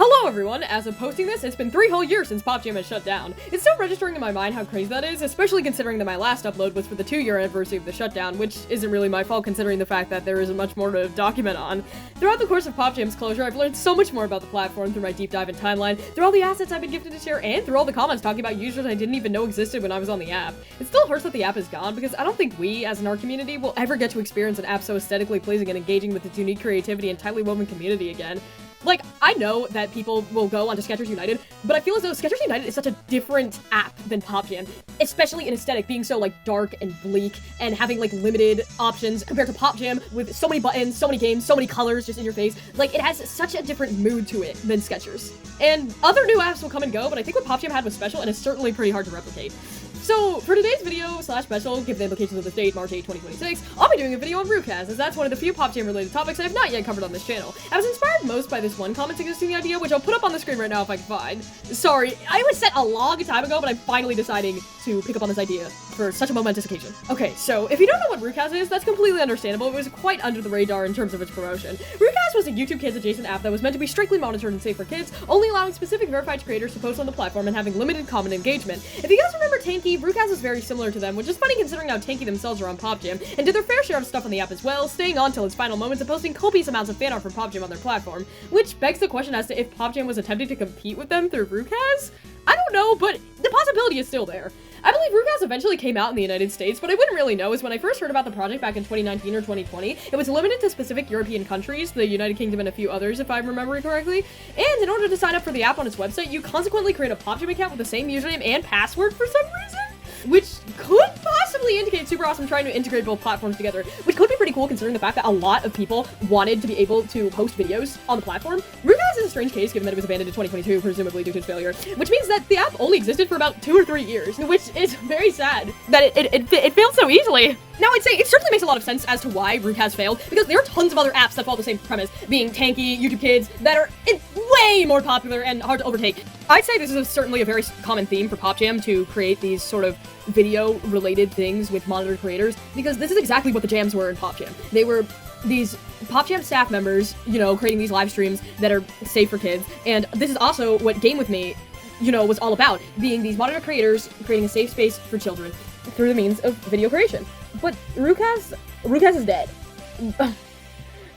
Hello everyone, as of posting this, it's been 3 whole years since PopJam has shut down. It's still registering in my mind how crazy that is, especially considering that my last upload was for the 2-year anniversary of the shutdown, which isn't really my fault considering the fact that there isn't much more to document on. Throughout the course of PopJam's closure, I've learned so much more about the platform through my deep dive and timeline, through all the assets I've been gifted to share, and through all the comments talking about users I didn't even know existed when I was on the app. It still hurts that the app is gone because I don't think we, as an art community, will ever get to experience an app so aesthetically pleasing and engaging with its unique creativity and tightly woven community again. Like, I know that people will go onto Skechers United, but I feel as though Skechers United is such a different app than PopJam, especially in aesthetic, being so, like, dark and bleak, and having, like, limited options compared to PopJam with so many buttons, so many games, so many colors just in your face. Like, it has such a different mood to it than Skechers. And other new apps will come and go, but I think what PopJam had was special, and it's certainly pretty hard to replicate. So, for today's video / special, given the implications of this date, March 8, 2026, I'll be doing a video on Rukkaz, as that's one of the few PopJam related topics I have not yet covered on this channel. I was inspired most by this one comment suggesting the idea, which I'll put up on the screen right now if I can find. Sorry, I was set a long time ago, but I'm finally deciding to pick up on this idea for such a momentous occasion. Okay, so if you don't know what Rukkaz is, that's completely understandable. It was quite under the radar in terms of its promotion. Rukkaz was a YouTube Kids adjacent app that was meant to be strictly monitored and safe for kids, only allowing specific verified creators to post on the platform and having limited comment engagement. If you guys remember Tanky, Rukkaz is very similar to them, which is funny considering how Tanky themselves are on PopJam, and did their fair share of stuff on the app as well, staying on till its final moments and posting copious amounts of fan art from PopJam on their platform, which begs the question as to if PopJam was attempting to compete with them through Rukkaz? I don't know, but the possibility is still there. I believe Rukkaz eventually came out in the United States, but I wouldn't really know, as when I first heard about the project back in 2019 or 2020, it was limited to specific European countries, the United Kingdom and a few others if I'm remembering correctly, and in order to sign up for the app on its website, you consequently create a PopJam account with the same username and password for some reason? Which could possibly indicate super awesome trying to integrate both platforms together, which could be pretty cool considering the fact that a lot of people wanted to be able to post videos on the platform. Rukkaz is a strange case given that it was abandoned in 2022, presumably due to its failure, which means that the app only existed for about 2 or 3 years, which is very sad that it failed so easily. Now, I'd say it certainly makes a lot of sense as to why Rukkaz failed, because there are tons of other apps that follow the same premise, being Tanky, YouTube Kids, that are way more popular and hard to overtake. I'd say this is certainly a very common theme for PopJam to create these sort of video-related things with monitored creators, because this is exactly what the jams were in PopJam. They were these PopJam staff members, you know, creating these live streams that are safe for kids, and this is also what Game With Me, you know, was all about, being these monitored creators creating a safe space for children through the means of video creation. But Rukkaz is dead.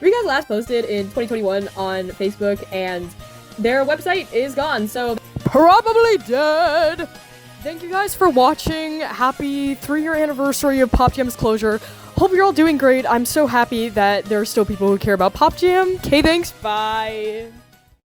Rukkaz last posted in 2021 on Facebook, and their website is gone, so probably dead. Thank you guys for watching. Happy 3-year anniversary of PopJam's closure. Hope you're all doing great. I'm so happy that there are still people who care about PopJam. Okay, thanks. Bye.